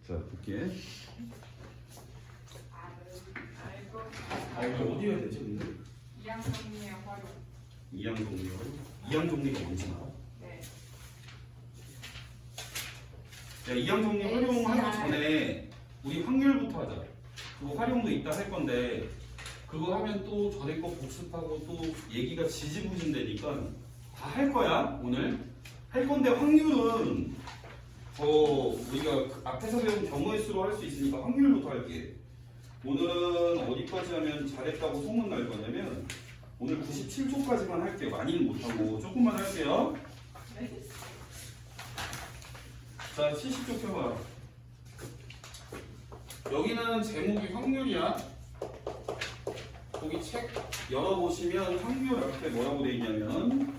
자, 볼게. 이거 어디 해야 되지 근데? 이양성리의 활용. 이항정리가 뭔지 알아? 네. 야, 이항정리 활용하기 전에 우리 확률부터 하자. 그거 활용도 이따 할 건데 그거 하면 또 전에 거 복습하고 또 얘기가 지지부진되니까 다 할 거야 오늘. 할 건데 확률은 우리가 그 앞에서 배운 경우의 수로 할 수 있으니까 확률부터 할게. 오늘은 어디까지 하면 잘했다고 소문 날 거냐면 오늘 97초까지만 할게요. 많이는 못하고 조금만 할게요. 네. 자, 70초 펴봐. 여기는 제목이 확률이야. 거기 책 열어보시면 확률 앞에 뭐라고 돼 있냐면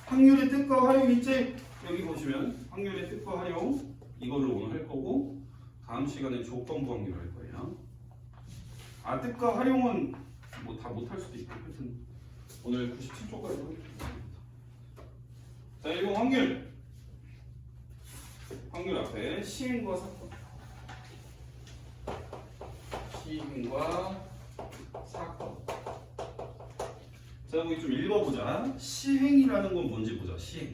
확률의 뜻과 활용 있지? 여기 보시면 확률의 뜻과 활용 이거를 오늘 할 거고 다음 시간에 조건부 확률 할 거예요. 뜻과 활용은 뭐 다 못할 수도 있고 하여튼 오늘 97초까지 하겠습니다. 자, 1번 확률 앞에 시행과 사건. 시행과 사건. 자, 여기 좀 읽어보자. 시행이라는 건 뭔지 보자. 시행.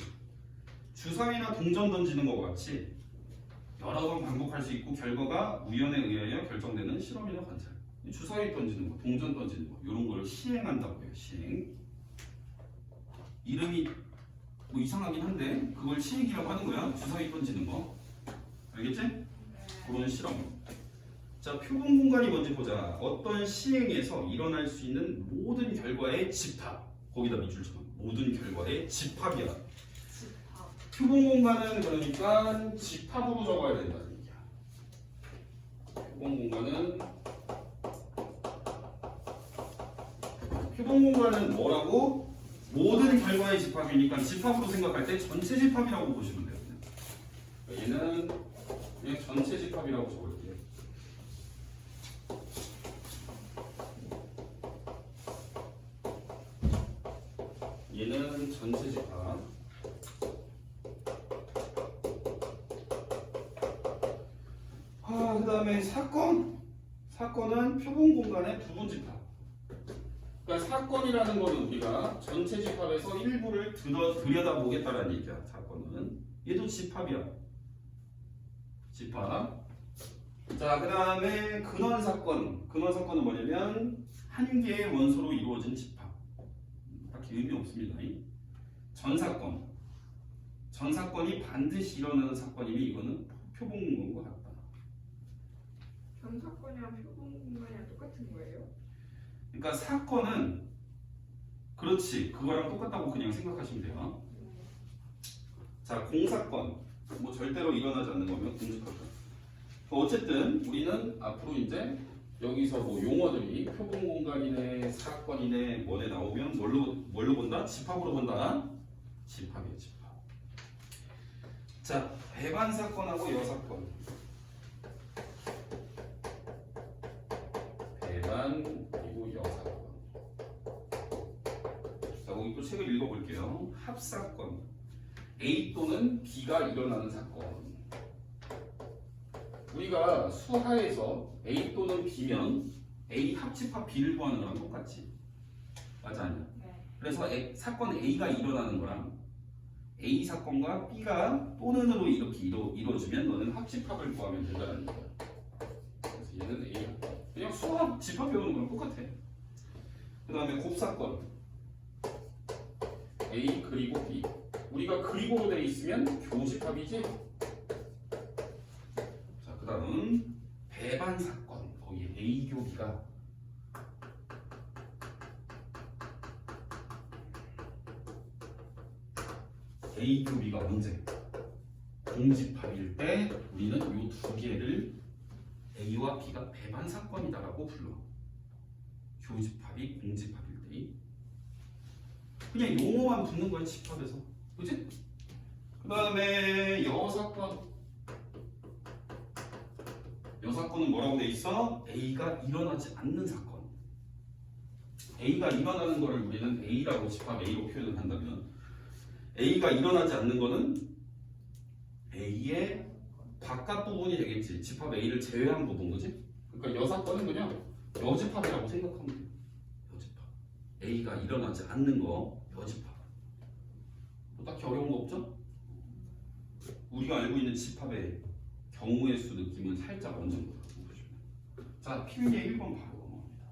주사위나 동전 던지는 것과 같이 여러 번 반복할 수 있고 결과가 우연에 의하여 결정되는 실험이나 관찰. 주사위 던지는 거, 동전 던지는 거 이런 걸 시행한다고 해요. 시행. 이름이 뭐 이상하긴 한데 그걸 시행이라고 하는 거야. 주사위 던지는 거. 알겠지? 그런 실험. 자, 표본 공간이 뭔지 보자. 어떤 시행에서 일어날 수 있는 모든 결과의 집합. 거기다 밑줄 쳐. 모든 결과의 집합이야. 표본 공간은 그러니까 집합으로 적어야 된다는 얘기야. 표본 공간은 뭐라고? 모든 결과의 집합이니까 집합으로 생각할 때 전체 집합이라고 보시면 돼요. 얘는 그냥 전체 집합이라고 적을게요. 얘는 전체 집합. 그 다음에 사건은 표본 공간의 부분 집합. 그러니까 사건이라는 거는 우리가 전체 집합에서 일부를 들여다보겠다는 얘기야. 사건은 얘도 집합이야. 집합. 자, 그 다음에 근원사건은 뭐냐면 한 개의 원소로 이루어진 집합. 딱히 의미 없습니다. 전사건이 반드시 일어나는 사건이면 이거는 표본 공간과 같다. 전사건이랑 표본 공간이랑 똑같은 거예요? 그러니까 사건은 그렇지 그거랑 똑같다고 그냥 생각하시면 돼요. 자, 공사건 뭐 절대로 일어나지 않는 거면 공사건. 어쨌든 우리는 앞으로 이제 여기서 뭐 용어들이 표본 공간이네 사건이네 뭐네 나오면 뭘로 본다? 집합으로 본다. 집합이에요, 집합. 자, 배반 사건하고 여사건. 배반 그리고 여사건. 자, 거기 또 책을 읽어볼게요. 합사건. A 또는 B가 일어나는 사건. 우리가 수하에서 A 또는 B면 A 합집합 B를 구하는 거랑 똑같지. 맞아 아니야? 네. 그래서 사건 A가 일어나는 거랑 A 사건과 B가 또는으로 이렇게 이루어지면 너는 합집합을 구하면 된다는 거야. 그래서 얘는 A 합. 그냥 수학 집합 배우는 거랑 똑같아. 그 다음에 곱사건. A 그리고 B. 우리가 그리고로 되어 있으면 교집합이지. 자, 그 다음 배반 사건. 거기 A 교비가 A 교비가 언제? 공집합일 때 우리는 이 두 개를 A와 B가 배반 사건이다라고 불러. 교집합이 공집합일 때. 그냥 용어만 붙는 거야 집합에서. 그치? 그 다음에 여사건은 뭐라고 돼 있어? A가 일어나지 않는 사건. A가 일어나는 거를 우리는 A라고 집합 A로 표현을 한다면 A가 일어나지 않는 거는 A의 바깥 부분이 되겠지. 집합 A를 제외한 부분, 그지? 그러니까 여사건은 그냥 여집합이라고 생각하면 돼. 여집합. A가 일어나지 않는 거 여집합. 뭐 딱히 어려운 거 없죠? 우리가 알고 있는 집합의 경우의 수 느낌은 살짝 얹은 거라고 보시면. 자, P문제 1번 바로 넘어갑니다.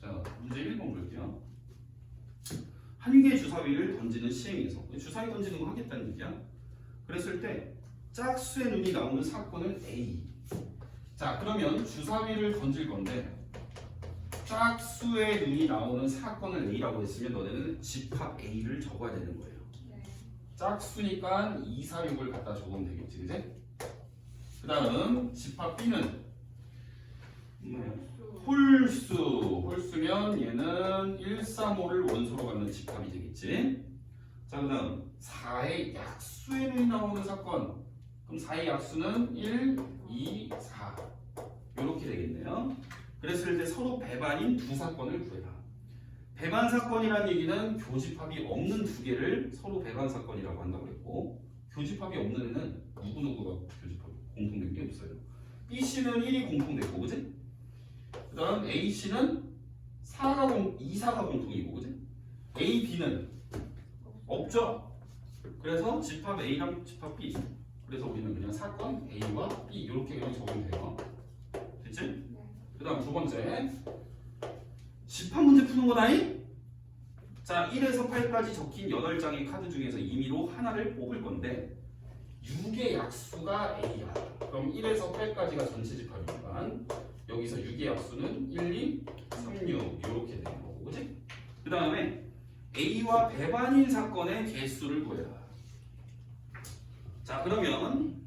자, 문제 1번 볼게요. 한 개 주사위를 던지는 시행에서 주사위 던지는 거 하겠다는 얘기야. 그랬을 때 짝수의 눈이 나오는 사건은 A. 자, 그러면 주사위를 던질 건데 짝수의 눈이 나오는 사건을 A라고 했으면 너네는 집합 A를 적어야 되는 거예요. 네. 짝수니까 2, 4, 6을 갖다 적으면 되겠지, 그지? 그 다음 집합 B는 홀수면 얘는 1, 3, 5를 원소로 갖는 집합이 되겠지. 자, 그 다음 4의 약수의 눈이 나오는 사건. 그럼 4의 약수는 1, 2, 4 이렇게 되겠네요. 그랬을 때 서로 배반인 두 사건을 구해라. 배반 사건이라는 얘기는 교집합이 없는 두 개를 서로 배반 사건이라고 한다고 했고, 교집합이 없는 애는 누구누구가 교집합 공통된 게 없어요. B씨는 1이 공통되고, 그지? 그 다음 A씨는 2, 4가 공통이고, 그지? A, B는 없죠? 그래서 집합 A랑 집합 B. 그래서 우리는 그냥 사건 A와 B 이렇게 그냥 적으면 돼요. 됐지? 네. 그 다음 두 번째 집합 문제 푸는 거다잉? 자, 1에서 8까지 적힌 8장의 카드 중에서 임의로 하나를 뽑을 건데 6의 약수가 A야. 그럼 1에서 8까지가 전체 집합이니까 여기서 6의 약수는 1, 2, 3, 6 이렇게 되는 거고, 그치? 그 다음에 A와 배반인 사건의 개수를 구해라. 자, 그러면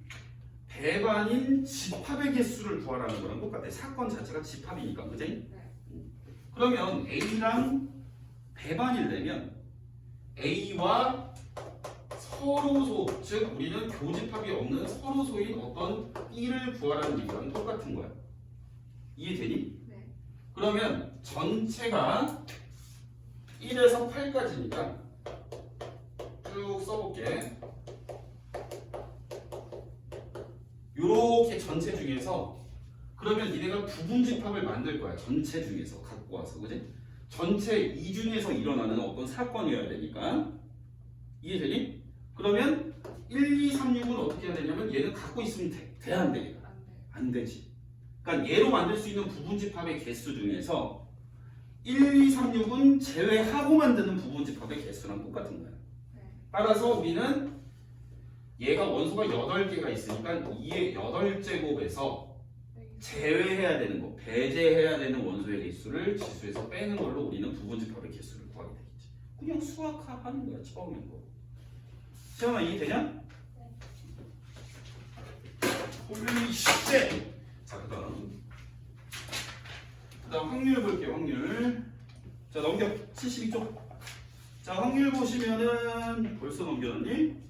배반인 집합의 개수를 구하라는 거랑 똑같아. 사건 자체가 집합이니까, 그치? 네. 그러면 A랑 배반이려면 A와 서로소, 즉 우리는 교집합이 없는 서로소인 어떤 B를 구하라는 얘기랑 똑같은 거야. 이해되니? 네. 그러면 전체가 1에서 8까지니까 쭉 써볼게. 요렇게 전체 중에서 그러면 니네가 부분 집합을 만들 거야. 전체 중에서 갖고 와서, 그지? 전체 이 중에서 일어나는 어떤 사건이어야 되니까. 이해되니? 그러면 1, 2, 3, 6은 어떻게 해야 되냐면 얘는 갖고 있으면 돼, 안 돼? 안 돼. 안 되지. 그러니까 얘로 만들 수 있는 부분 집합의 개수 중에서 1, 2, 3, 6은 제외하고 만드는 부분 집합의 개수랑 똑같은 거야. 네. 따라서 우리는 얘가 원소가 8개가 있으니까 2의 8제곱에서 제외해야 되는 거, 배제해야 되는 원소의 개수를 지수에서 빼는 걸로 우리는 부분 집합의 개수를 구하게 되겠지. 그냥 수학하는 거야, 처음인 거. 시험아 이해되냐? 홀리 쉣! 자, 그다음 확률 볼게요. 확률. 자, 넘겨. 72쪽. 자, 확률 보시면은 벌써 넘겨놨니?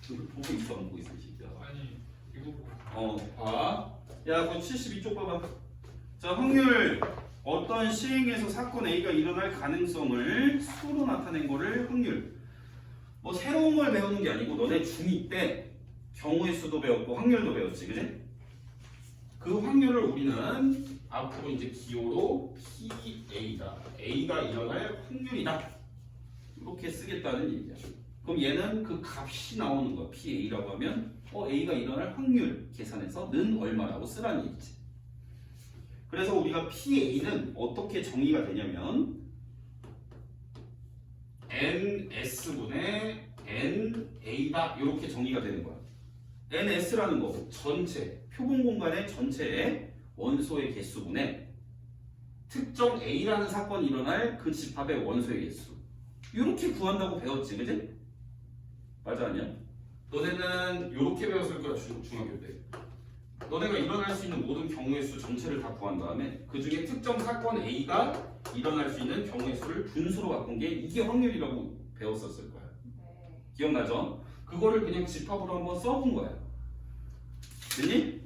보고 있어, 안 보고 있어, 진짜. 아니 이거 봐. 야, 그 72쪽 봐봐. 자, 확률. 어떤 시행에서 사건 A가 일어날 가능성을 수로 나타낸 거를 확률. 뭐 새로운 걸 배우는 게 아니고 너네 중2 때 경우의 수도 배웠고 확률도 배웠지, 그지? 그 확률을 우리는 앞으로 이제 기호로 PA다. A가 일어날 확률이다. 이렇게 쓰겠다는 얘기야. 그럼 얘는 그 값이 나오는 거야. PA라고 하면 A가 일어날 확률 계산해서 는 얼마라고 쓰라는 얘기지. 그래서 우리가 PA는 어떻게 정의가 되냐면 NS분의 NA다 이렇게 정의가 되는 거야. NS라는 거 전체 표본 공간의 전체의 원소의 개수분의 특정 A라는 사건이 일어날 그 집합의 원소의 개수 이렇게 구한다고 배웠지, 그지? 맞아 아니야? 너네는 이렇게 배웠을 거야 중학교 때. 너네가 일어날 수 있는 모든 경우의 수 전체를 다 구한 다음에 그 중에 특정 사건 A가 일어날 수 있는 경우의 수를 분수로 바꾼 게 이게 확률이라고 배웠었을 거야. 네. 기억나죠? 그거를 그냥 집합으로 한번 써본 거야. 됐니?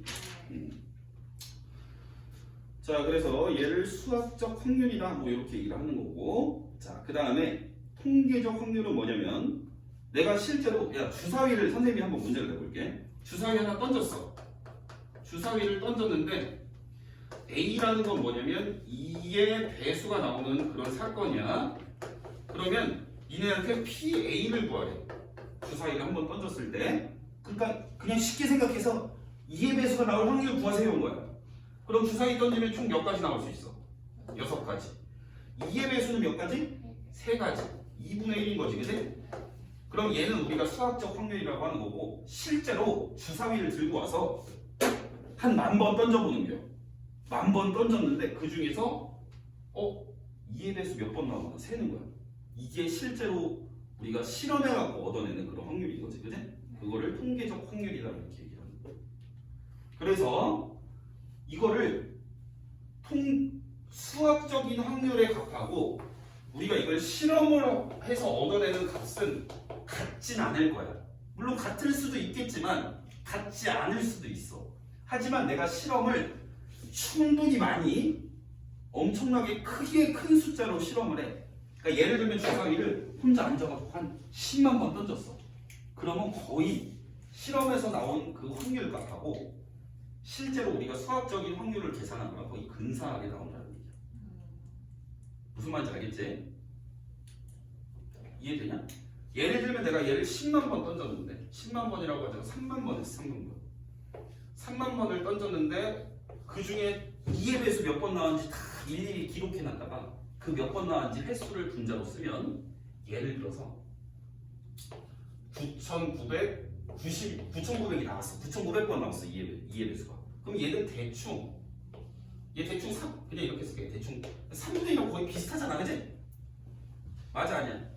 자, 그래서 얘를 수학적 확률이다 뭐 이렇게 얘기를 하는 거고, 자, 그 다음에 통계적 확률은 뭐냐면 내가 실제로 야 주사위를 선생님이 한번 문제를 내볼게. 주사위 하나 던졌어. 주사위를 던졌는데 A라는 건 뭐냐면 2의 배수가 나오는 그런 사건이야. 그러면 니네한테 PA를 구하래. 주사위를 한번 던졌을 때. 그러니까 그냥 쉽게 생각해서 2의 배수가 나올 확률 구하세요 온 거야. 그럼 주사위 던지면 총 몇 가지 나올 수 있어? 6가지. 2의 배수는 몇 가지? 3가지. 2분의 1인 거지, 그치? 그럼 얘는 우리가 수학적 확률이라고 하는 거고 실제로 주사위를 들고 와서 한 10,000번 던져보는 거예요. 10,000번 던졌는데 그 중에서 2의 배수 몇 번 나오나 세는 거야. 이게 실제로 우리가 실험해갖고 얻어내는 그런 확률인 거지, 그치? 그거를 통계적 확률이다 이렇게 얘기하는 거야. 그래서 이거를 수학적인 확률에 값하고 우리가 이걸 실험을 해서 얻어내는 값은 같진 않을 거야. 물론 같을 수도 있겠지만 같지 않을 수도 있어. 하지만 내가 실험을 충분히 많이 엄청나게 크게 큰 숫자로 실험을 해. 그러니까 예를 들면 주사위를 혼자 앉아가지고 한 10만 번 던졌어. 그러면 거의 실험에서 나온 그 확률 값하고 실제로 우리가 수학적인 확률을 계산한 거랑 거의 근사하게 나온다는 얘기야. 무슨 말인지 알겠지? 이해되냐? 예를 들면 내가 얘를 10만 번 던졌는데 10만 번이라고 하자면 3만 번 했어. 3만 번. 3만 번을 던졌는데 그 중에 2의 배수 몇 번 나왔는지 다 일일이 기록해놨다가 그 몇 번 나왔는지 횟수를 분자로 쓰면 예를 들어서 9,900이 나왔어. 9,900번 나왔어. 2의 배수가. 그럼 얘는 대충 그냥 이렇게 쓸게. 대충 3분의 1하고 거의 비슷하잖아, 그치? 맞아 아니야?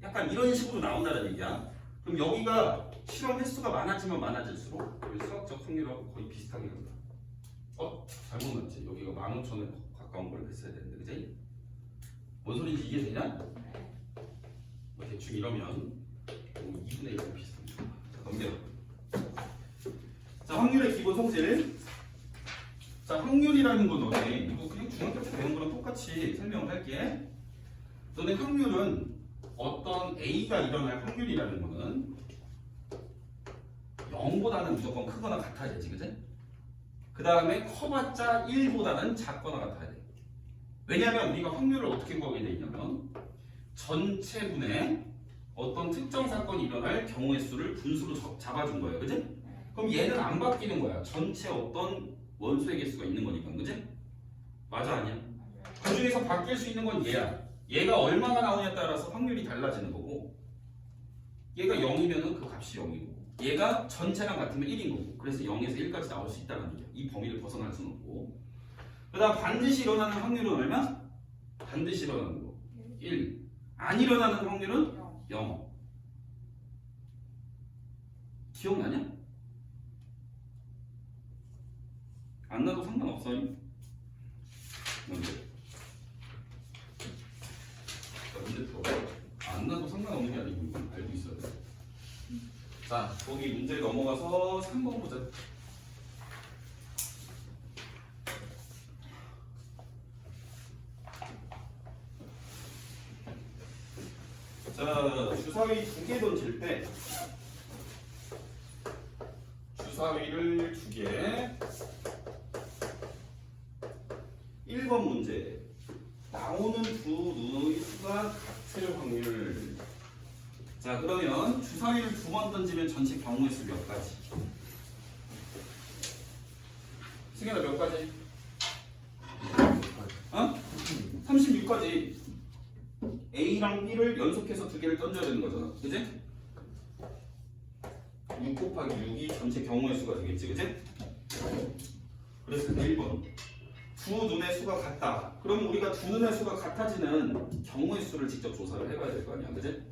약간 이런 식으로 나온다는 얘기야. 그럼 여기가 실험 횟수가 많아지면 많아질수록 수학적 확률하고 거의 비슷하게 간다. 잘못 났지. 여기가 15,000에 가까운 걸 했어야 되는데, 그치? 뭔 소리인지 이해되냐? 뭐 대충 이러면 2분의 1하고 비슷합니다. 자, 넘겨. 자, 확률의 기본 성질. 자, 확률이라는 건 너네 이거 그냥 중학교 때 배운 거랑 똑같이 설명을 할게. 너네 확률은 어떤 A가 일어날 확률이라는 거는 0보다는 무조건 크거나 같아야지, 그치? 그 다음에 커봤자 1보다는 작거나 같아야 돼. 왜냐하면 우리가 확률을 어떻게 구하게 돼 있냐면 전체분의 어떤 특정 사건이 일어날 경우의 수를 분수로 잡아준 거예요, 그치? 그럼 얘는 안 바뀌는 거야. 전체 어떤 원소의 개수가 있는 거니까, 그치? 맞아 아니야? 그 중에서 바뀔 수 있는 건 얘야. 얘가 얼마나 나오냐에 따라서 확률이 달라지는 거고 얘가 0이면 그 값이 0이고 얘가 전체랑 같으면 1인 거고 그래서 0에서 1까지 나올 수 있다는 얘기야. 이 범위를 벗어날 수는 없고 그 다음 반드시 일어나는 확률은 얼마? 반드시 일어나는 거 1. 안 일어나는 확률은 0. 기억나냐? 안 나도 상관없어요. 뭔데? 문제 풀어. 안 나도 상관없는 게 아니고 이건 알고 있어야 돼. 자, 거기 문제 넘어가서 3번 보자. 자, 주사위 2개 던질 때 주사위를 2개 1번 문제 나오는 두 눈의 수가 같을 확률. 자, 그러면 주사위를 2번 던지면 전체 경우의 수 몇 가지? 승현아 몇 가지? 36가지. A랑 B를 연속해서 2개를 던져야 되는 거잖아, 그치? 6 곱하기 6이 전체 경우의 수가 되겠지, 그치? 그래서 1번 두 눈의 수가 같다. 그럼 우리가 두 눈의 수가 같아지는 경우의 수를 직접 조사를 해봐야 될 거 아니야, 그치?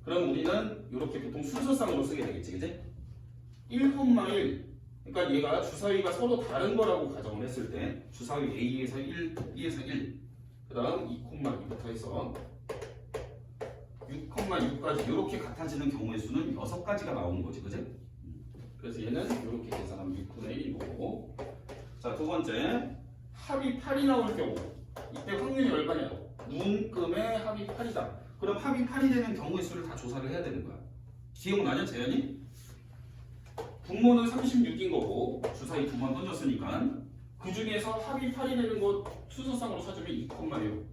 그럼 우리는 이렇게 보통 순서상으로 쓰게 되겠지, 그치? 1,1. 그러니까 얘가 주사위가 서로 다른 거라고 가정을 했을 때 주사위 A에서 1, B에서 1, 그 다음 2,2부터 해서 6,6까지 이렇게 같아지는 경우의 수는 6가지가 나오는 거지, 그치? 그래서 얘는 이렇게 계산하면 6분의 1인 거고. 자, 두 번째 합이 8이 나올 경우 이때 확률이 얼마냐? 눈금의 합이 8이다. 그럼 합이 8이 되는 경우의 수를 다 조사를 해야 되는 거야. 기억나냐 재현이? 분모는 36인 거고 주사위 2번 던졌으니까 그 중에서 합이 8이 되는 거 순서상으로 찾으면 2,6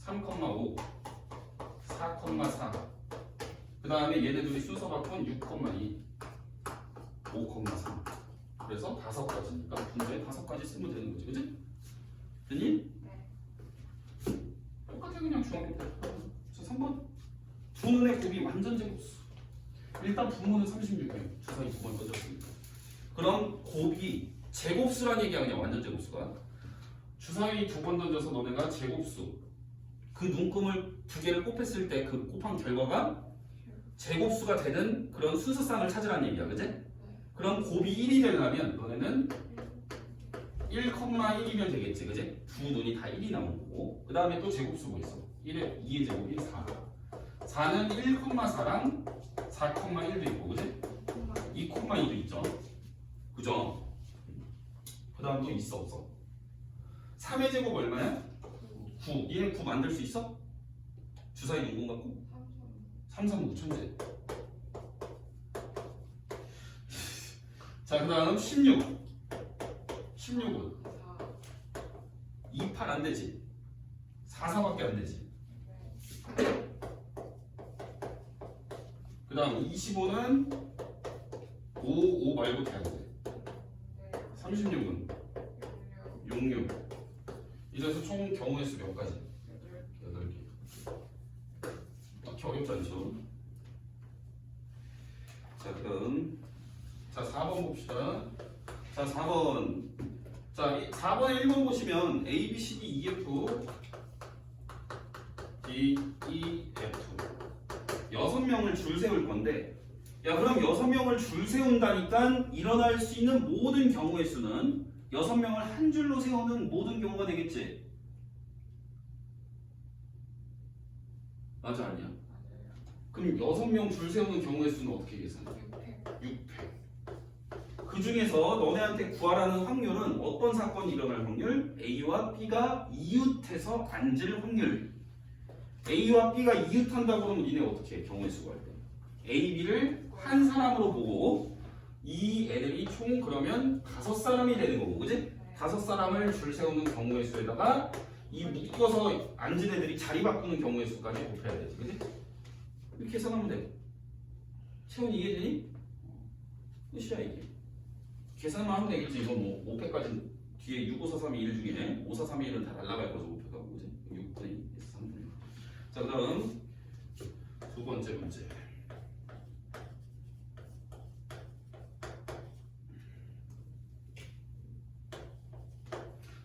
3,5 4,4 그 다음에 얘네들이 순서 바꾼 6,2 5,3 그래서 5가지니까 분모에 5가지 쓰면 되는 거지 그치? 됐니? 똑같아 그냥 중학교 때. 그래서 3번 두 눈의 곱이 완전 제곱수. 일단 분모는 36이에요. 주사위 2번 던졌으니까. 그럼 곱이 제곱수란 얘기야 그냥 완전 제곱수가. 주사위 2번 던져서 너네가 제곱수 그 눈금을 2개를 곱했을 때 그 곱한 결과가 제곱수가 되는 그런 순서상을 찾으라는 얘기야 그치? 그럼 곱이 1이 되려면 너네는 1,1이면 되겠지 그치? 두 눈이 다 1이 나오는 거고 그 다음에 또 제곱수 뭐 있어? 1의 2의 제곱이 4 4는 1,4랑 4,1도 있고 그치? 2,2도 있죠 그죠? 그 다음 또 있어 없어? 3의 제곱 얼마야? 9 얘는 9 만들 수 있어? 주사위 눈금 갖고? 3, 3, 5 천재 자 그 다음 16 16은 2, 8 안 되지 4, 4밖에 안 되지 그 다음 25는 5, 5 말고 돼야 돼 36은 6, 6 이래서 총 경우의 수 몇 가지? 8개 딱히 어렵지 않죠? 자 그럼 자 4번 봅시다 자 4번 자 4번에 1번 보시면 A, B, C, D, E, F D, E, F 6명을 줄 세울 건데 야 그럼 6명을 줄 세운다니까 일어날 수 있는 모든 경우의 수는 6명을 한 줄로 세우는 모든 경우가 되겠지 맞아 아니야? 그럼 6명 줄 세우는 경우의 수는 어떻게 계산해? 6팩 그 중에서 너네한테 구하라는 확률은 어떤 사건이 일어날 확률? A와 B가 이웃해서 앉을 확률 A와 B가 이웃한다고 그러면 니네 어떻게 해? 경우의 수가 할 때 A, B를 한 사람으로 보고 이 애들이 총 그러면 5사람이 되는 거고 그지? 5사람을 줄 세우는 경우의 수에다가 이 묶어서 앉은 애들이 자리 바꾸는 경우의 수까지 곱해야 되지 그지? 이렇게 계산하면 돼 채원이 이해되니? 끝이야 이게 계산만 하면 되겠지 이건 뭐 5패까지 뒤에 6, 5, 4, 3, 2, 1 중에 5, 4, 3, 2, 1은 다 날라갈 거죠 5패가 그지? 6분의 2에서 3분의 1 자 그 다음 두 번째 문제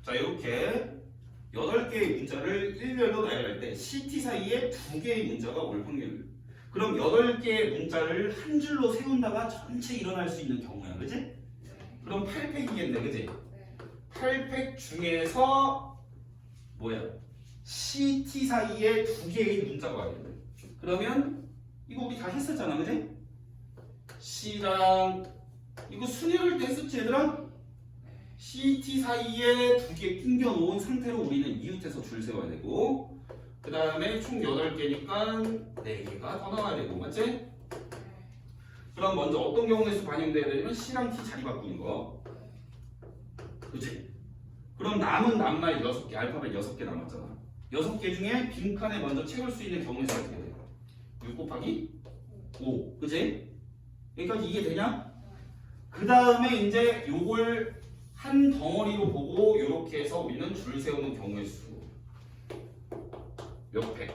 자 이렇게 8개의 문자를 일렬로 나열할 때 CT 사이에 2개의 문자가 올 확률 그럼 8개의 문자를 한 줄로 세운다가 전체 일어날 수 있는 경우야 그지? 그럼 8팩이겠네 그지? 8팩 중에서 뭐야? CT 사이에 2개의 문자가 와야겠네 그러면 이거 우리 다 했었잖아 그지? C랑 이거 순위를 때 했었지 얘들아? CT 사이에 2개 끼겨 놓은 상태로 우리는 이웃해서 줄 세워야 되고 그 다음에 총 8개니까 4개가 더 나와야 되고 맞지? 그럼 먼저 어떤 경우의 수 반영돼야 되냐면 C랑 T 자리 바꾸는 거 그치? 그럼 남은 낱말 6개 알파벳 6개 남았잖아 6개 중에 빈칸에 먼저 채울 수 있는 경우의 수가 어떻게 돼? 6 곱하기 5 그치? 여기까지 이해되냐? 그 다음에 이제 요걸 한 덩어리로 보고 이렇게 해서 우리는 줄 세우는 경우의 수 몇 팩?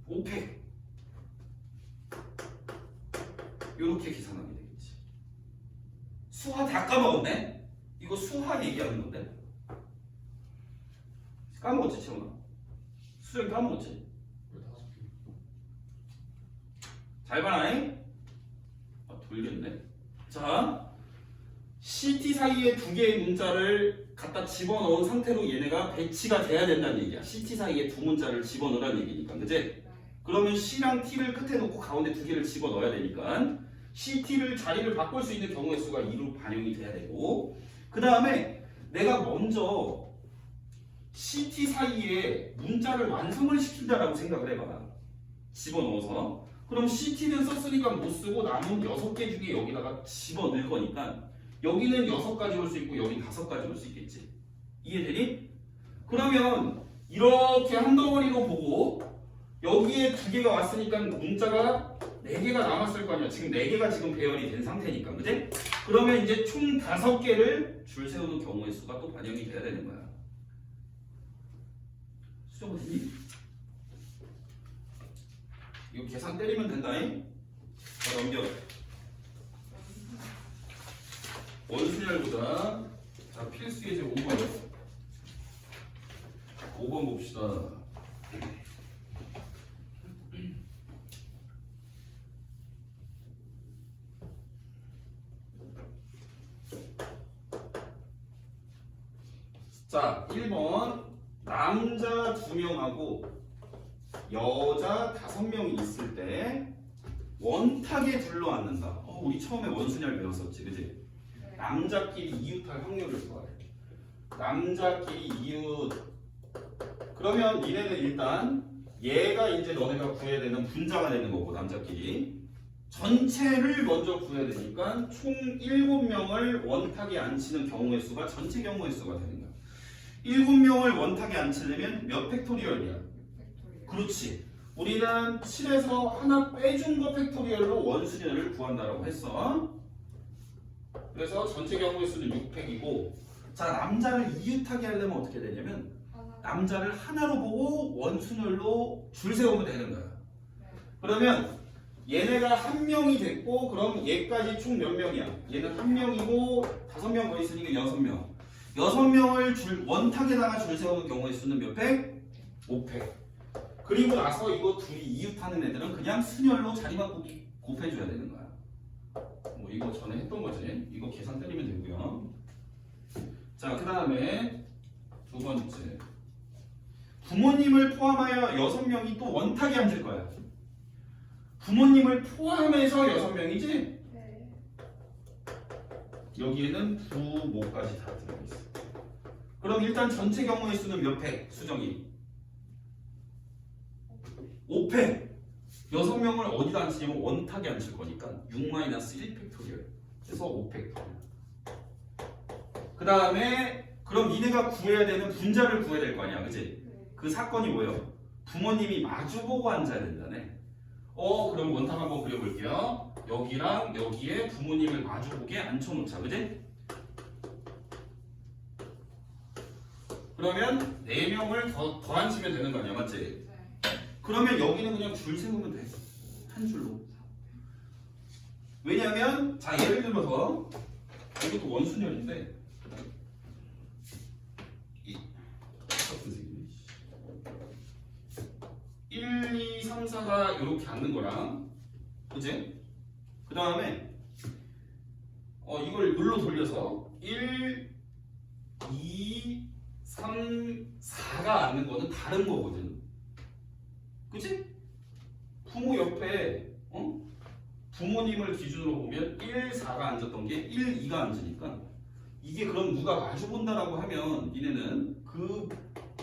5팩 이렇게 계산하면 되겠지 수화 다 까먹었네? 이거 수화 얘기하는 건데 까먹었지 채원아? 수정 까먹었지? 잘 봐라잉? 아 돌겠네 자 CT 사이에 2개의 문자를 갖다 집어넣은 상태로 얘네가 배치가 돼야 된다는 얘기야. CT 사이에 2문자를 집어넣으라는 얘기니까, 그치? 그러면 C랑 T를 끝에 놓고 가운데 2개를 집어넣어야 되니까 CT를 자리를 바꿀 수 있는 경우의 수가 2로 반영이 돼야 되고 그 다음에 내가 먼저 CT 사이에 문자를 완성을 시킨다라고 생각을 해봐. 집어넣어서. 그럼 CT는 썼으니까 못 쓰고 남은 6개 중에 여기다가 집어넣을 거니까 여기는 6가지 올 수 있고 여기 5가지 올 수 있겠지. 이해되니? 그러면 이렇게 한 덩어리로 보고 여기에 2개가 왔으니까 문자가 4개가 남았을 거 아니야. 지금 4개가 지금 배열이 된 상태니까. 그지? 그러면 이제 총 5개를 줄 세우는 경우의 수가 또 반영이 돼야 되는 거야. 수정 어디니? 이거 계산 때리면 된다잉? 자, 넘겨. 원순열보다 자, 필수 예제 5번. 5번 봅시다. 자, 1번 남자 2명하고 여자 5명이 있을 때 원탁에 둘러앉는다. 우리 처음에 원순열 배웠었지, 그지? 네. 남자끼리 이웃할 확률을 구하래. 남자끼리 이웃. 그러면 니네는 일단 얘가 이제 너네가 구해야 되는 분자가 되는 거고 남자끼리 전체를 먼저 구해야 되니까 총 7명을 원탁에 앉히는 경우의 수가 전체 경우의 수가 되는 거야. 7명을 원탁에 앉히려면 몇 팩토리얼이야? 팩토리얼. 그렇지. 우리는 7에서 하나 빼준 거 팩토리얼로 원순열을 구한다라고 했어. 그래서 전체 경우의 수는 6팩이고 자, 남자를 이웃하게 하려면 어떻게 되냐면 하나. 남자를 하나로 보고 원순열로 줄 세우면 되는 거야. 네. 그러면 얘네가 한 명이 됐고 그럼 얘까지 총 몇 명이야? 얘는 한 명이고 5명 더 있으니까 6명. 6명을 원탁에다가 줄 세우는 경우의 수는 몇 팩? 5팩. 그리고 나서 이거 둘이 이웃하는 애들은 그냥 순열로 자리만 곱해줘야 되는 거야. 뭐 이거 전에 했던 거지. 이거 계산 때리면 되고요. 자, 그 다음에 2번째. 부모님을 포함하여 6명이 또 원탁에 앉을 거야. 부모님을 포함해서 6명이지? 네. 여기에는 부모까지 다 들어있어. 그럼 일단 전체 경우의 수는 몇 팩? 수정이 5팩. 6명을 어디다 앉히냐면 원탁에 앉힐 거니까 6-1팩토리얼. 그래서 5팩토리얼. 그 다음에 그럼 니네가 구해야 되는 분자를 구해야 될 거 아니야, 그치? 네. 그 사건이 뭐예요? 부모님이 마주보고 앉아야 된다네. 그럼 원탁 한번 그려볼게요. 여기랑 여기에 부모님을 마주보게 앉혀놓자, 그치? 그러면 4명을 더 앉히면 되는 거 아니야, 맞지? 네. 그러면 여기는 그냥 줄 세우면 돼. 한 줄로. 왜냐면 자, 예를 들어서 이것도 원순열인데 같은 색이네. 1, 2, 3, 4가 이렇게 앉는 거랑 그치? 그 다음에 이걸 눌러 돌려서 1, 2, 3, 4가 앉는 거는 다른 거거든. 그치? 부모 옆에 부모님을 기준으로 보면 1, 4가 앉았던 게 1, 2가 앉으니까 이게 그럼 누가 마주 본다라고 하면 니네는 그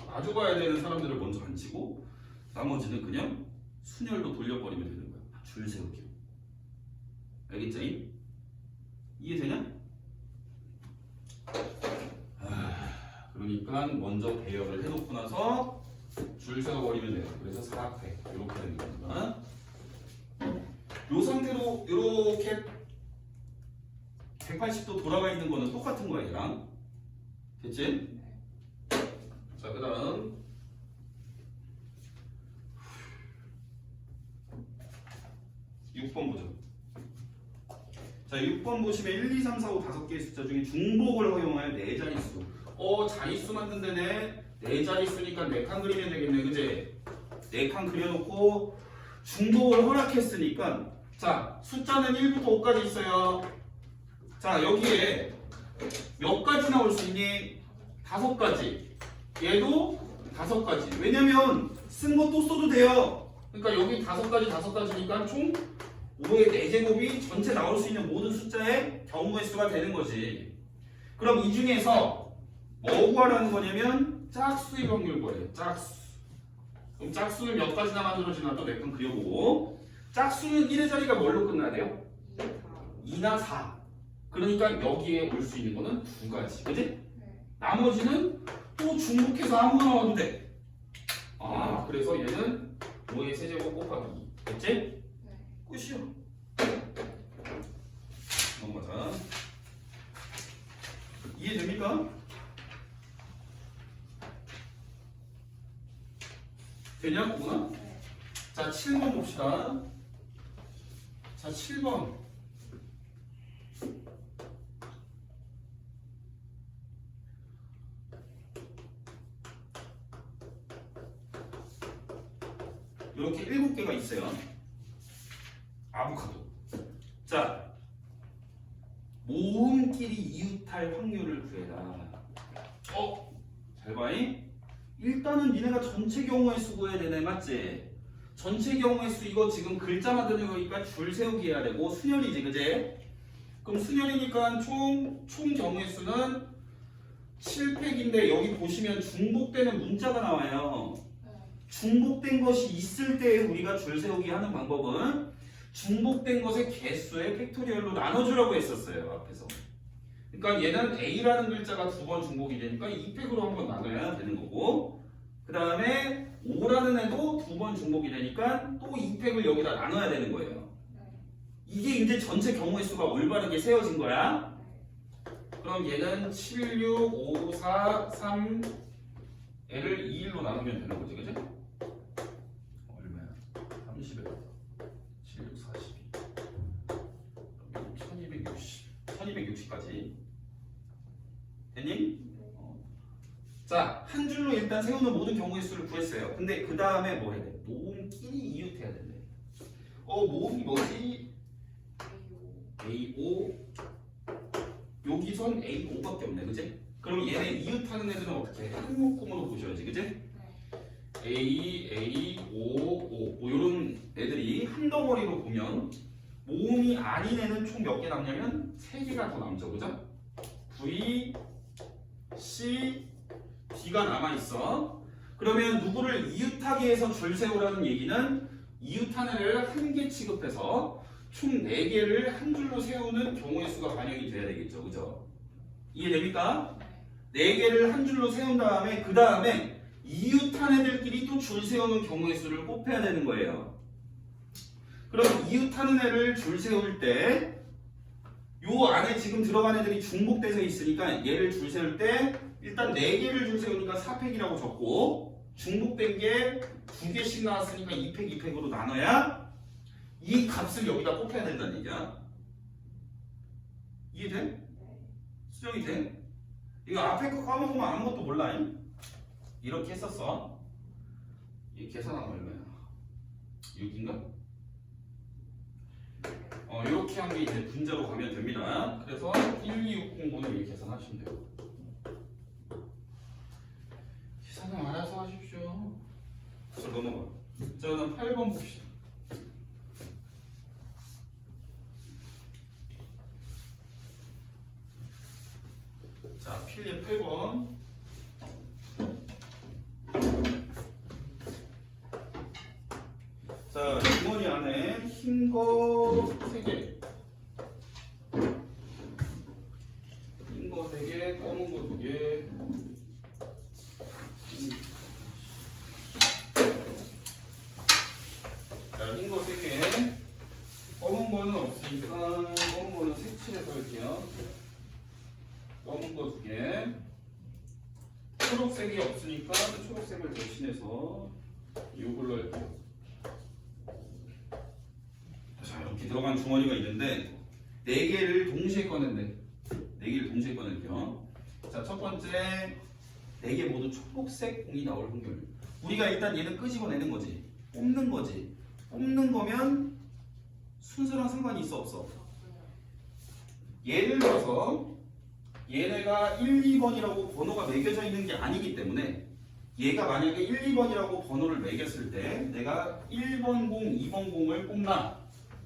마주 봐야 되는 사람들을 먼저 앉히고 나머지는 그냥 순열로 돌려버리면 되는 거야. 줄 세우기로. 알겠지? 이해되냐? 그러니까 먼저 배열을 해놓고 나서 줄 세워버리면 돼요. 그래서 4팩 이렇게 되는 겁니다. 이 상태로 이렇게 180도 돌아가 있는 거는 똑같은 거야, 얘랑. 됐지? 자, 그 다음 6번 보죠. 자, 6번 보시면 1, 2, 3, 4, 5, 5개의 숫자 중에 중복을 허용하여 4자릿수. 자릿수 만든다네. 4자릿수니까 4칸 그리면 되겠네, 그지? 4칸 그려놓고 중복을 허락했으니까 자, 숫자는 1부터 5까지 있어요. 자, 여기에 몇 가지 나올 수 있니? 5가지. 얘도 5가지. 왜냐면 쓴 거 또 써도 돼요. 그러니까 여기 5가지니까 총 5의 4제곱이 전체 나올 수 있는 모든 숫자의 경우의 수가 되는 거지. 그럼 이 중에서 뭐 구하라는 거냐면 짝수의 확률 구해요. 짝수. 그럼 짝수는 몇 가지나 만들어지나 또 몇 번 그려보고. 짝수는 1의 자리가 뭘로 끝나야 돼요? 2나 4. 그러니까 여기에 올 수 있는 거는 두 가지. 그지? 네. 나머지는 또 중복해서 아무거나 와도 돼. 아, 그래서 얘는 5의 세제곱 곱하기 2. 됐지? 네. 끝이요. 넘어가자. 이해됩니까? 되냐? 구나? 네. 자, 7번 봅시다. 자, 7번. 이렇게 7개가 있어요. 아보카도. 자, 모음끼리 이웃할 확률을 구해라. 잘 봐잉. 일단은 니네가 전체 경우의 수 구해야 되네, 맞지? 전체 경우의 수 이거 지금 글자 만드는 거니까 줄 세우기 해야 되고 순열이지, 그지? 그럼 순열이니까 총 경우의 수는 7팩인데 여기 보시면 중복되는 문자가 나와요. 중복된 것이 있을 때 우리가 줄 세우기 하는 방법은 중복된 것의 개수의 팩토리얼로 나눠주라고 했었어요, 앞에서. 그러니까 얘는 A라는 글자가 2번 중복이 되니까 2팩으로 한번 나눠야 되는 거고, 그 다음에 5라는 애도 2번 중복이 되니까 또 2팩을 여기다 나눠야 되는 거예요. 이게 이제 전체 경우의 수가 올바르게 세워진 거야. 그럼 얘는 7, 6, 5, 4, 3, 얘를 2, 1로 나누면 되는 거지, 그지? 얼마야? 30에 7, 6, 42. 1260까지. 됐니? 자, 한 줄로 일단 세우는 모든 경우의 수를 구했어요. 근데 그 다음에 뭐 해야 돼? 모음끼리 이웃해야 된대. 모음이 뭐지? A5. 여기선 A5밖에 없네, 그지? 그럼 얘네 이웃하는 애들은 어떻게 해? 한 묶음으로 보셔야지, 그지? A, 5, 5. 뭐 이런 애들이 한 덩어리로 보면 모음이 아닌 애는 총 몇 개 남냐면 3개가 더 남죠, 그죠? V, C, D가 남아있어. 그러면 누구를 이웃하기 위해서 줄 세우라는 얘기는 이웃한 애를 한 개 취급해서 총 4개를 한 줄로 세우는 경우의 수가 반영이 돼야 되겠죠, 그죠? 이해됩니까? 4개를 한 줄로 세운 다음에 그 다음에 이웃한 애들끼리 또 줄 세우는 경우의 수를 곱해야 되는 거예요. 그럼 이웃하는 애를 줄 세울 때 요 안에 지금 들어간 애들이 중복돼서 있으니까 얘를 줄 세울 때 일단 4개를 줄 세우니까 4팩이라고 적고 중복된 게 2개씩 나왔으니까 2팩, 2팩으로 나눠야 이 값을 여기다 곱해야 된다는 얘기야. 이해돼? 수정이 돼? 이거 앞에 거 까먹으면 아무것도 몰라. 이렇게 했었어. 이 계산하면 얼마야? 6인가? 이렇게 한 게 이제 분자로 가면 됩니다. 그래서 12609는 이렇게 계산하시면 돼요. 계산은 알아서 하십시오. 자, 넘어가. 자, 그럼 8번 봅시다. 자, 필립 8번. 자, 주머니 안에 흰 거 3개, 흰 거 3개, 검은 거 2개. 자, 흰 거 3개. 검은 거는 없으니까 검은 거는 색칠해서 할게요. 검은 거 2개. 초록색이 없으니까 초록색을 대신해서 이걸로 할게요. 자, 이렇게 들어간 주머니가 있는데 4개를 동시에 꺼낸대. 4개를 동시에 꺼낼게요. 자, 첫 번째 4개 모두 초록색 공이 나올 확률. 우리가 일단 얘는 끄집어내는 거지. 뽑는 거지. 뽑는 거면 순서랑 상관이 있어, 없어? 예를 들어서 얘네가 1, 2번이라고 번호가 매겨져 있는 게 아니기 때문에 얘가 만약에 1, 2번이라고 번호를 매겼을 때 내가 1번 공, 2번 공을 뽑나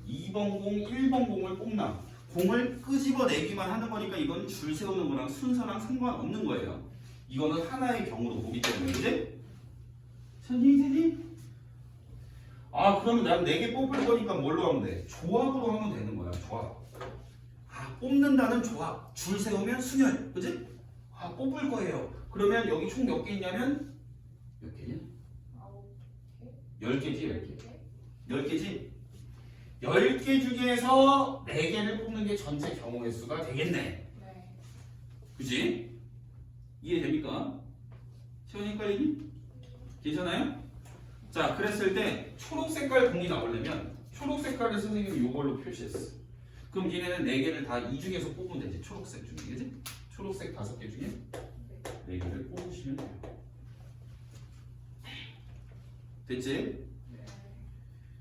2번 공, 1번 공을 뽑나 공을 끄집어내기만 하는 거니까 이건 줄 세우는 거랑 순서랑 상관없는 거예요. 이거는 하나의 경우로 보기 때문에, 그지? 선생님? 아, 그러면 난 4개 뽑을 거니까 뭘로 하면 돼? 조합으로 하면 되는 거야, 조합. 아, 뽑는다는 조합. 줄 세우면 순열, 그지? 아, 뽑을 거예요. 그러면 여기 총 몇 개 있냐면 몇 개냐? 10개지, 10개. 10개지? 10개 중에서 4개를 뽑는 게 전체 경우 횟수가 되겠네. 네. 그지? 이해됩니까? 채원이 헷갈리니? 괜찮아요? 자, 그랬을 때 초록 색깔 공이 나오려면 초록 색깔을 선생님이 이걸로 표시했어. 그럼 얘네는 4개를 다 이 중에서 뽑으면 되지. 초록색 중에, 그지? 초록색 5개 중에 4개를 뽑으시면 돼요. 됐지? 네.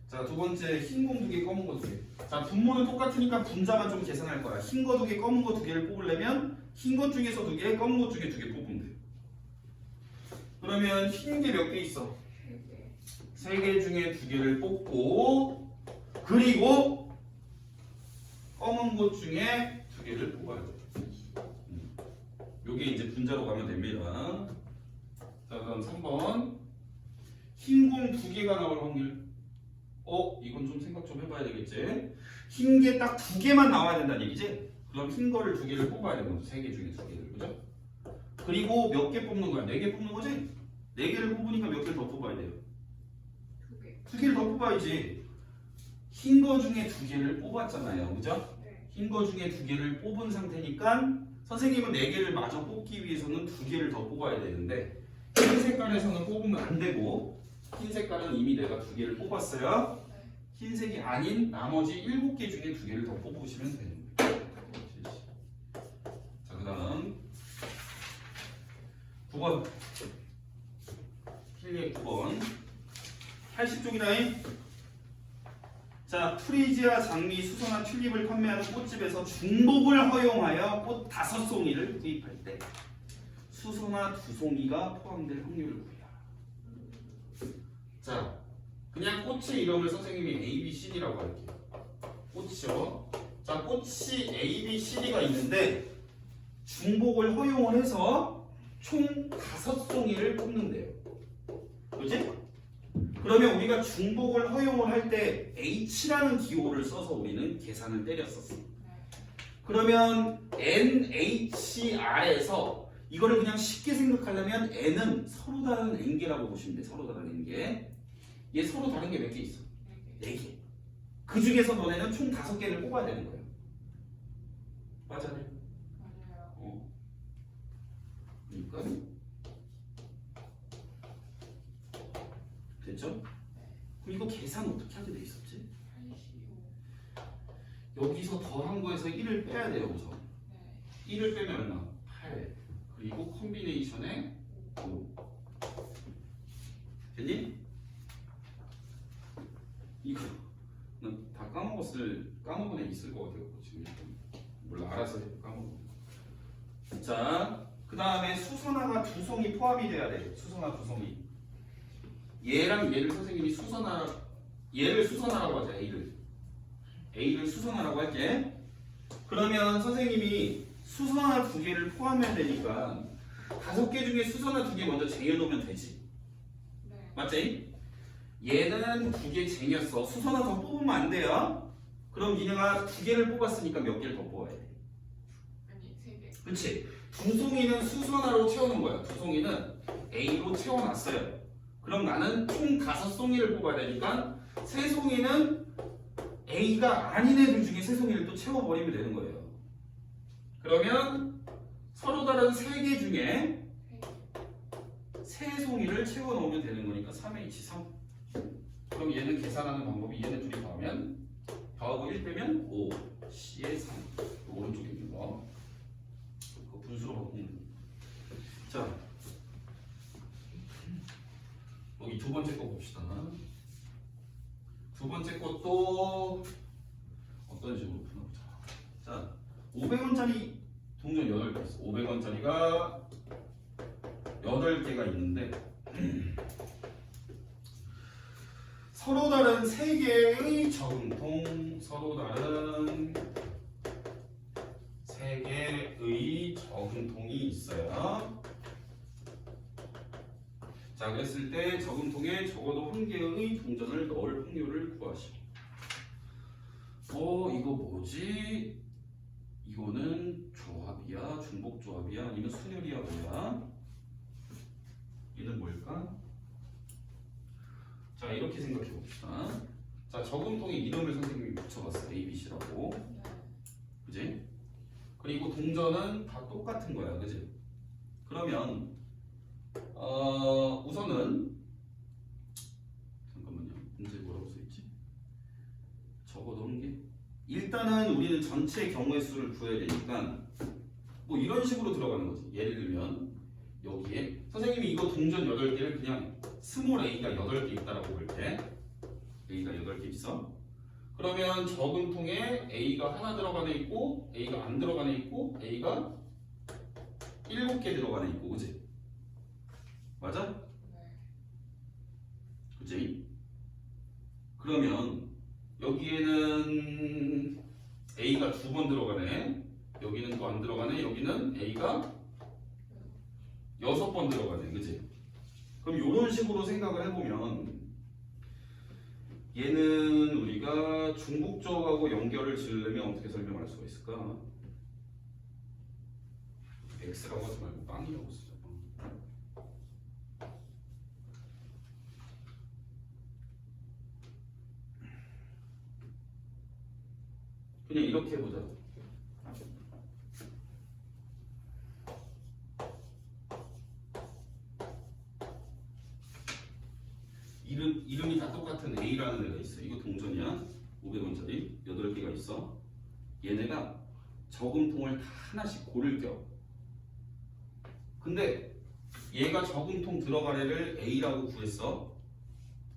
자, 두 번째 흰 공 2개, 검은 거 2개. 자, 분모는 똑같으니까 분자만 좀 계산할 거야. 흰 거 2개, 검은 거 2개를 뽑으려면 흰 것 중에서 2개, 검은 것 중에 2개 뽑으면 돼. 그러면 흰 게 몇 개 있어? 3개 중에 2개를 뽑고, 그리고 검은 것 중에 2개를 뽑아야 돼. 요게 이제 분자로 가면 됩니다. 자, 그럼 3번. 흰 공 2개가 나올 확률. 이건 좀 생각 좀 해봐야 되겠지. 흰 게 딱 2개만 나와야 된다는 얘기지. 그럼 흰 거를 2개를 뽑아야 되는 거지. 3개 중에 2개를, 그죠? 그리고 몇 개 뽑는 거야? 4개 뽑는 거지? 4개를 뽑으니까 몇 개를 더 뽑아야 돼요? 2개. 2개를 더 뽑아야지. 흰 거 중에 2개를 뽑았잖아요, 그죠? 네. 흰 거 중에 2개를 뽑은 상태니까 선생님은 4개를 마저 뽑기 위해서는 2개를 더 뽑아야 되는데 흰 색깔에서는 뽑으면 안 되고 흰 색깔은 이미 내가 2개를 뽑았어요. 네. 흰색이 아닌 나머지 7개 중에 2개를 더 뽑으시면 되는 거예요. 자, 그 다음 9번 필리의 9번 80쪽이다잉. 자, 프리지아, 장미, 수선화, 튤립을 판매하는 꽃집에서 중복을 허용하여 꽃 5송이를 구입할 때 수선화 2송이가 포함될 확률을 구해라. 자, 그냥 꽃의 이름을 선생님이 A, B, C, D라고 할게요. 꽃이요. 자, 꽃이 A, B, C, D가 있는데 중복을 허용을 해서 총 5송이를 뽑는데요. 그지? 그러면 우리가 중복을 허용을 할 때 H라는 기호를 써서 우리는 계산을 때렸었어. 그러면 NHR에서 이거를 그냥 쉽게 생각하려면 N은 서로 다른 N개라고 보시면 돼. 서로 다른 N개. 얘 서로 다른 게 몇 개 있어? 4개. 그 중에서 너네는 총 5개를 뽑아야 되는 거예요. 맞아요. 맞아요. 그러니까 됐죠? 그럼 이거 계산 어떻게 하게 돼 있었지? 85. 여기서 더한 거에서 1을 빼야 돼요, 우선. 네. 1을 빼면 얼마? 8. 그리고 콤비네이션에 5. 됐니? 이거 난 다 까먹은 애 있을 것 같아요. 지금 몰라, 알아서 해. 까먹어. 자, 그 다음에 수선화가 2송이 포함이 돼야 돼. 수선화 2송이. 얘랑 얘를 선생님이 얘를 수선화라고 하자. A를 수선화라고 할게. 그러면 선생님이 수선화 2개를 포함해야 되니까 5개 중에 수선화 2개 먼저 쟁여놓으면 되지. 네. 맞지? 얘는 2개 쟁였어. 수선화 더 뽑으면 안 돼요. 그럼 니네가 2개를 뽑았으니까 몇 개를 더 뽑아야 돼? 아니 3개. 그치? 2송이는 수선화로 채워놓은 거야. 2송이는 A로 채워놨어요. 그럼 나는 총 5송이를 뽑아야 되니까 3송이는 A가 아닌 애들 중에 3송이를 또 채워버리면 되는 거예요. 그러면 서로 다른 3개 중에 3송이를 채워넣으면 되는 거니까 3H3. 그럼 얘는 계산하는 방법이 얘네 둘이 더하면 더하고 1 빼면 5, C에 3. 오른쪽에 있는 거. 그거 분수로 바꾸면 돼. 자, 여기 두 번째 거 봅시다. 두 번째 것도 어떤 식으로 푸나보자. 자, 500원짜리 동전 8개 있어. 500원짜리가 8개가 있는데 서로 다른 3개의 저금통, 서로 다른 3개의 저금통이 있어요. 자, 그랬을 때 저금통에 적어도 한 개의 동전을 넣을 확률을 구하시오. 이거 뭐지? 이거는 조합이야? 중복 조합이야? 아니면 순열이야? 뭐야? 얘는 뭘까? 자, 이렇게 생각해 봅시다. 자, 저금통에 이름을 선생님이 붙여봤어. A, B, C라고. 네. 그지? 그리고 동전은 다 똑같은 거야. 그지? 그러면 우선은 잠깐만요. 문제 뭐라고 써있지? 적어도 한 개. 일단은 우리는 전체 경우의 수를 구해야 되니까 뭐 이런 식으로 들어가는 거지. 예를 들면 여기에 선생님이 이거 동전 8개를 그냥 스몰 a가 8개 있다라고 볼게. a가 8개 있어. 그러면 저금통에 a가 하나 들어간 애 있고 a가 안 들어간 애 있고 a가 7개 들어간 애 있고, 그지? 맞아? 네. 그지? 그러면 여기에는 a가 2번 들어가네. 여기는 또 안 들어가네. 여기는 a가 6번 들어가네. 그지? 그럼 이런 식으로 생각을 해보면 얘는 우리가 중복적하고 연결을 지으려면 어떻게 설명할 수가 있을까? x라고 하지 말고 빵이라고 쓰자. 그냥 이렇게 해보자. 이름이 다 똑같은 A라는 애가 있어. 이거 동전이야. 500원짜리 8개가 있어. 얘네가 저금통을 다 하나씩 고를 껴. 근데 얘가 저금통 들어갈 애를 A라고 구했어.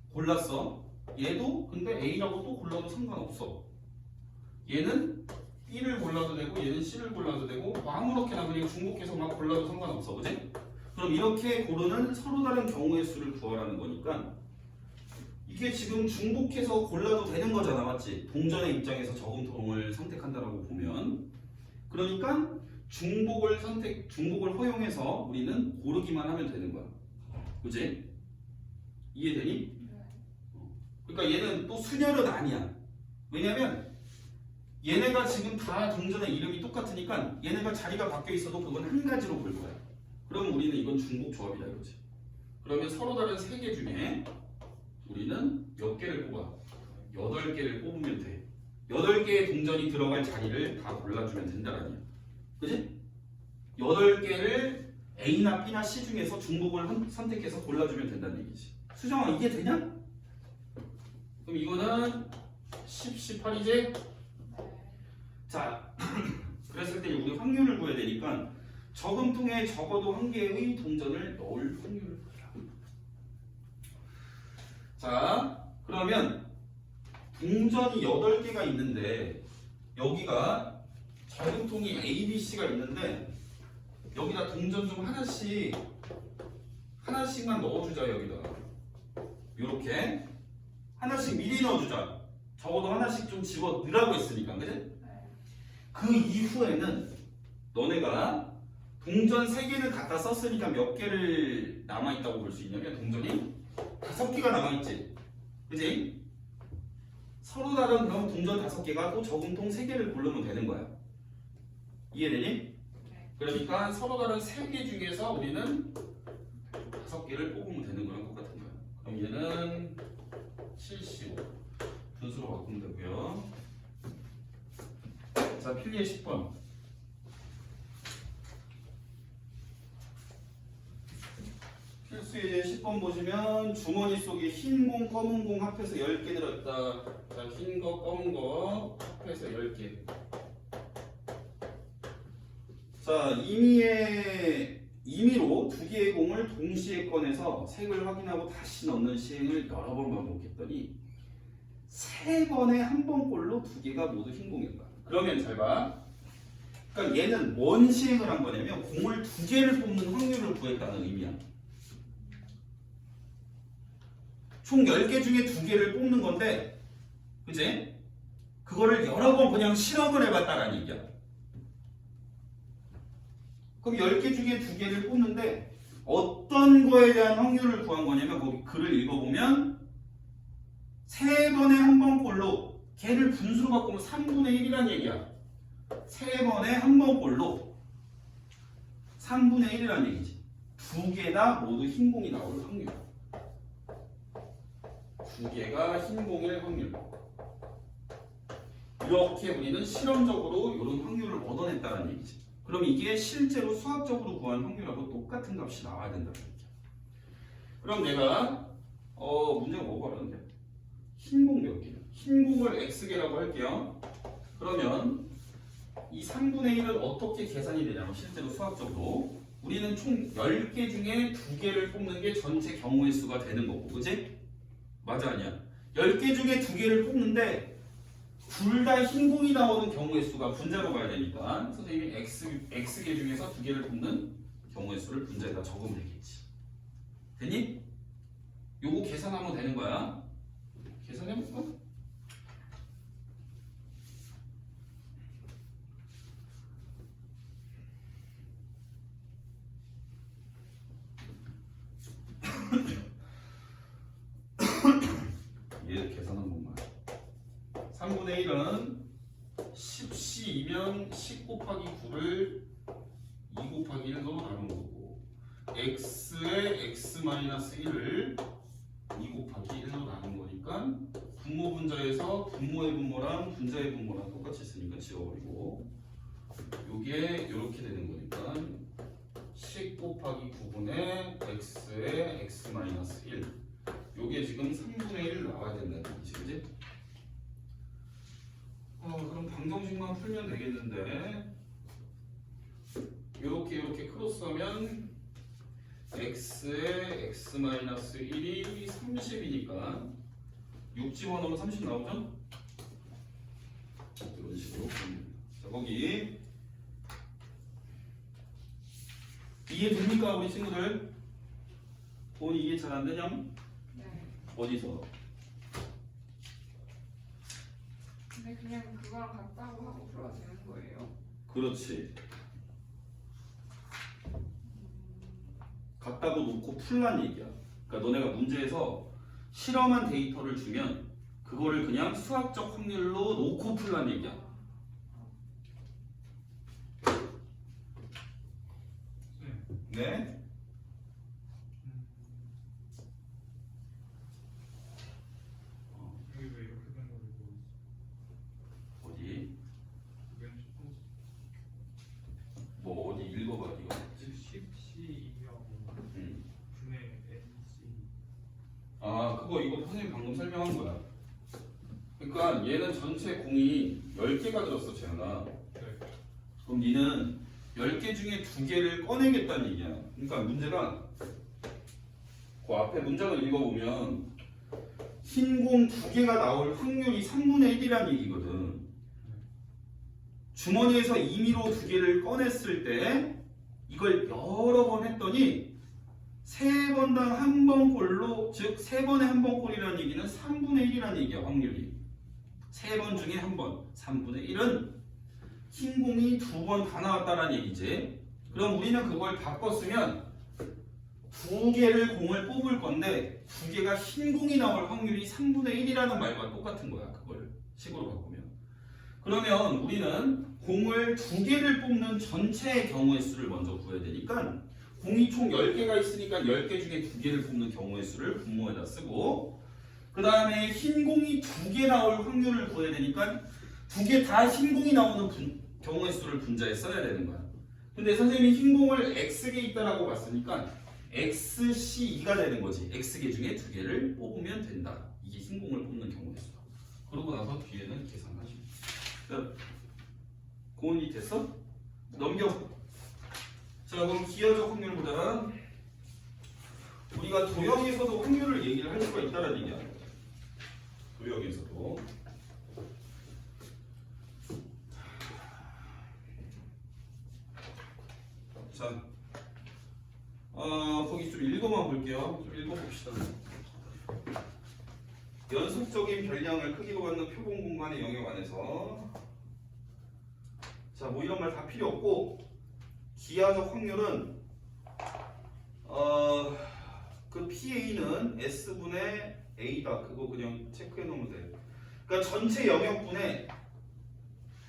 골랐어. 얘도 근데 A라고 또 골라도 상관없어. 얘는 B를 골라도 되고 얘는 C를 골라도 되고 뭐 아무렇게나 그냥 중복해서 막 골라도 상관없어. 그지? 그럼 이렇게 고르는 서로 다른 경우의 수를 구하라는 거니까 이게 지금 중복해서 골라도 되는 거잖아. 맞지? 동전의 입장에서 저금통을 선택한다라고 보면 그러니까 중복을 허용해서 우리는 고르기만 하면 되는 거야. 그지? 이해되니? 네. 그러니까 얘는 또 순열은 아니야. 왜냐면 얘네가 지금 다 동전의 이름이 똑같으니까 얘네가 자리가 바뀌어 있어도 그건 한 가지로 볼 거야. 그럼 우리는 이건 중복 조합이다 이거지. 그러면 서로 다른 3개 중에 우리는 몇 개를 뽑아? 8개를 뽑으면 돼. 8개의 동전이 들어갈 자리를 다 골라주면 된다라는 얘기야. 그지? 8개를 A나 B나 C 중에서 중복을 선택해서 골라주면 된다는 얘기지. 수정아 이게 되냐? 그럼 이거는 10, 18이지? 네. 자, 그랬을 때 우리 확률을 구해야 되니까 저금통에 적어도 한 개의 동전을 넣을 확률을 구해라. 자, 그러면 동전이 8개가 있는데 여기가 저금통이 A, B, C가 있는데 여기다 동전 좀 하나씩만 넣어주자. 여기다 이렇게 하나씩 미리 넣어주자. 적어도 하나씩 좀 집어 넣으라고 했으니까. 그지? 네. 그 이후에는 너네가 동전 3개를 갖다 썼으니까 몇 개를 남아있다고 볼 수 있냐면 동전이 5개가 남아있지. 그지? 서로 다른 그럼 동전 5개가 또 저금통 3개를 고르면 되는 거야. 이해되니? 네. 그러니까 서로 다른 3개 중에서 우리는 5개를 뽑으면 되는 거랑 똑같은 거야. 그럼 얘는 75 분수로 바꾸면 되고요. 자, 필기의 10번. 필수의 10번 보시면 주머니 속에 흰 공, 검은 공 합해서 10개 들었다. 자, 흰 거, 검은 거 합해서 10개. 자, 임의로 2개의 공을 동시에 꺼내서 색을 확인하고 다시 넣는 시행을 여러 번 반복했더니 3번에 한 번꼴로 2개가 모두 흰 공이었다. 그러면 잘 봐. 그러니까 얘는 뭔 시행을 한 거냐면 공을 2개를 뽑는 확률을 구했다는 의미야. 총 10개 중에 2개를 뽑는 건데, 그치? 그거를 여러 번 그냥 실험을 해봤다라는 얘기야. 그럼 10개 중에 2개를 뽑는데 어떤 거에 대한 확률을 구한 거냐면 거기 글을 읽어보면 3번에 한 번꼴로 걔를 분수로 바꾸면 3분의 1이란 얘기야. 3번에 한 번꼴로 3분의 1이란 얘기지. 두 개나 모두 흰 공이 나올 확률. 두 개가 흰 공일 확률. 이렇게 우리는 실험적으로 이런 확률을 얻어냈다는 얘기지. 그럼 이게 실제로 수학적으로 구한 확률하고 똑같은 값이 나와야 된다는 얘기야. 그럼 내가 문제가 뭐가 어려운데? 흰공 몇 개? 흰공을 x개라고 할게요. 그러면 이 3분의 1은 어떻게 계산이 되냐면 실제로 수학적으로 우리는 총 10개 중에 2개를 뽑는 게 전체 경우의 수가 되는 거고, 그치? 맞아 아니야? 10개 중에 2개를 뽑는데 둘 다 흰공이 나오는 경우의 수가 분자로 가야 되니까 선생님이 x개 중에서 2개를 뽑는 경우의 수를 분자에다 적으면 되겠지. 됐니? 요거 계산하면 되는 거야. 계산해볼까? 얘 계산 한 번만. 3분의 1은 10c이면 10 곱하기 9를 2 곱하기 1로 나눈 거고 x에 x-1을 2 곱하기 1로 나눈 거니까 분모 분자에서 분모의 분모랑 분자의 분모랑 똑같이 있으니까 지워버리고 요게 이렇게 되는 거니까 10 곱하기 9분의 x에 x-1 요게 지금 3분의 1 나와야 된다는 얘기지, 그지? 그럼 방정식만 풀면 되겠는데 요렇게 크로스하면 x에 x-1이 30이니까 6 집어넣으면 30 나오죠? 이런 식으로. 자, 거기 이해됩니까 우리 친구들? 돈 이해 잘 안 되냐? 네. 어디서? 근데 그냥 그거랑 같다고 하고 풀어도 되는 거예요? 그렇지. 같다고 놓고 풀란 얘기야. 그러니까 너네가 문제에서 실험한 데이터를 주면 그거를 그냥 수학적 확률로 놓고 풀란 얘기야. 네? 여기 왜 이렇게 된 거를 모르겠어. 어디? 이건 조금 뭐 어디 읽어봐 이거. 10C이하고 음. 분의 NC. 아 그거 이거 선생님 방금 설명한 거야. 그러니까 얘는 전체 공이 10개가 들었어 재현아. 네. 그럼 니는 10개 중에 2개를 꺼내겠다는 얘기야. 그러니까 문제가 그 앞에 문장을 읽어보면 흰 공 2개가 나올 확률이 3분의 1이라는 얘기거든. 주머니에서 임의로 2개를 꺼냈을 때 이걸 여러 번 했더니 3번당 한 번 꼴로, 즉 3번에 한 번 꼴이라는 얘기는 3분의 1이라는 얘기야. 확률이 3번 중에 한 번, 3분의 1은 흰 공이 2번 다 나왔다는 얘기지. 그럼 우리는 그걸 바꿨으면 2개를 공을 뽑을 건데 2개가 흰 공이 나올 확률이 3분의 1이라는 말과 똑같은 거야. 그걸 식으로 바꾸면. 그러면 우리는 공을 2개를 뽑는 전체의 경우의 수를 먼저 구해야 되니까 공이 총 10개가 있으니까 10개 중에 2개를 뽑는 경우의 수를 분모에다 쓰고 그 다음에 흰 공이 2개 나올 확률을 구해야 되니까 2개 다 흰 공이 나오는 경우의 수를 분자에 써야 되는 거야. 근데 선생님이 흰 공을 x개 있다라고 봤으니까 xc2가 되는 거지. x개 중에 2개를 뽑으면 된다. 이게 흰 공을 뽑는 경우의 수다. 그러고 나서 뒤에는 계산하시면 돼. 고온이 됐어? 넘겨. 자 그럼 기하적 확률 보자. 우리가 도형에서도 확률을 얘기를 할 수가 있다는 얘기야. 도형에서도. 자, 거기 좀 읽어만 볼게요. 좀 읽어봅시다. 연속적인 별량을 크기로 갖는 표본 공간의 영역 안에서 자, 뭐 이런 말 다 필요 없고 기하적 확률은 그 PA는 S분의 A다. 그거 그냥 체크해 놓으면 돼. 그러니까 전체 영역분에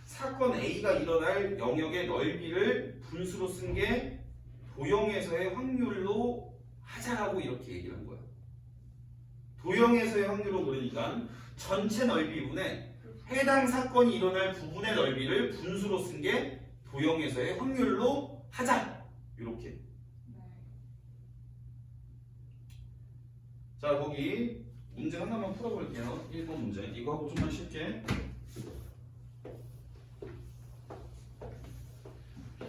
사건 A가 일어날 영역의 넓이를 분수로 쓴 게 도형에서의 확률로 하자라고 이렇게 얘기를 한 거야. 도형에서의 확률로 그러니까 전체 넓이분에 해당 사건이 일어날 부분의 넓이를 분수로 쓴 게 도형에서의 확률로 하자. 이렇게. 네. 자, 거기 문제 하나만 풀어볼게요. 1번 문제. 이거 하고 좀만 쉽게.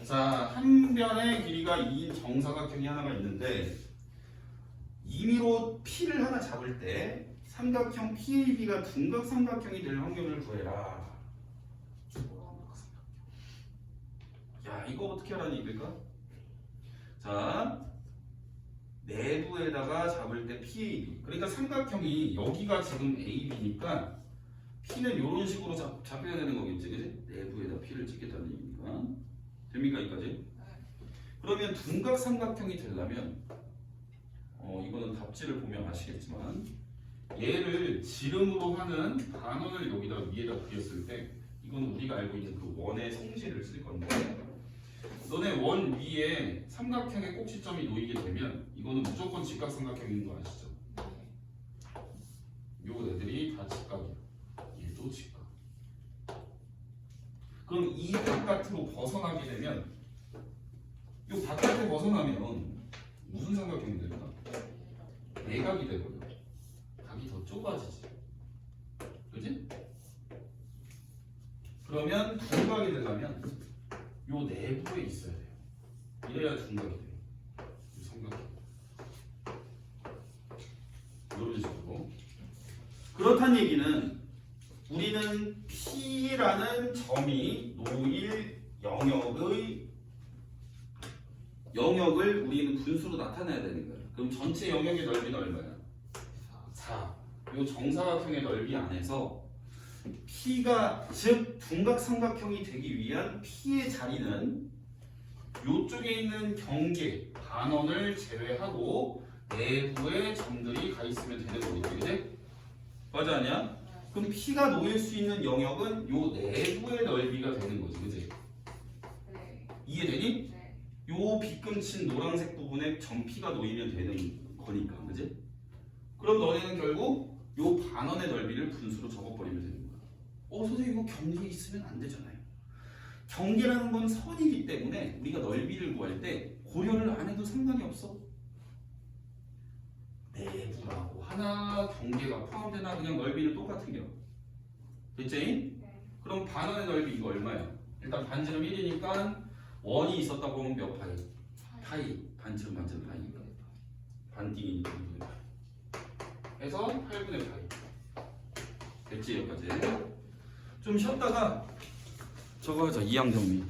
자, 한 변의 길이가 2인 정사각형이 하나가 있는데 임의로 P를 하나 잡을 때 삼각형 PAB가 둔각 삼각형이 될 확률을 구해라. 야, 이거 어떻게 하라는 얘기일까? 자, 내부에다가 잡을 때 PAB. 그러니까 삼각형이 여기가 지금 AB니까 P는 이런 식으로 잡혀야 되는 거겠지, 그지? 내부에다 P를 찍겠다는 얘기니까. 됩니까, 여기까지? 그러면 둔각 삼각형이 되려면 이거는 답지를 보면 아시겠지만 얘를 지름으로 하는 반원을 여기다 위에다 그렸을 때 이거는 우리가 알고 있는 그 원의 성질을 쓸 건데 너네 원 위에 삼각형의 꼭지점이 놓이게 되면 이거는 무조건 직각삼각형인 거 아시죠? 요 애들이 다 직각이야. 얘도 직각. 그럼 이 바깥으로 벗어나게 되면 요 바깥에 벗어나면 무슨 삼각형이 될까? 내각이 되거든. 각이 더 좁아지지. 그지? 그러면 둔각이 되려면 요 내부에 있어야 돼요. 이래야 둔각이 돼요. 이 삼각형. 이런 식으로. 그렇다는 얘기는 우리는 P라는 점이 놓일 영역을 우리는 분수로 나타내야 되는 거예요. 그럼 전체 영역의 넓이는 얼마야? 4. 이 정사각형의 넓이 안에서 P가 즉 둔각 삼각형이 되기 위한 P의 자리는 이쪽에 있는 경계 반원을 제외하고 내부에 점들이 가 있으면 되는 거겠지, 그지? 맞아 아니야? 그럼 P가 놓일 수 있는 영역은 요 내부의 넓이가 되는 거지, 그지? 네. 이해되니? 네. 요 빗금친 노란색 부분에 점 P가 놓이면 되는 거니까, 그지? 그럼 너네는 결국 요 반원의 넓이를 분수로 적어버리면 되는 거야. 선생님 이거 경계 있으면 안 되잖아요. 경계라는 건 선이기 때문에 우리가 넓이를 구할 때 고려를 안 해도 상관이 없어. 내부라고 하나 경계가 포함되나 그냥 넓이는 똑같은 겨. 됐지? 네. 그럼 반원의 넓이 이거 얼마야? 일단 반지름 1이니까 원이 있었다고 하면 몇 파이? 파이. 반지름 파이니까. 반띵이니까 2분의 파이. 해서 8분의 파이. 됐지 여기까지? 좀 쉬었다가 저거 하자. 이항정리.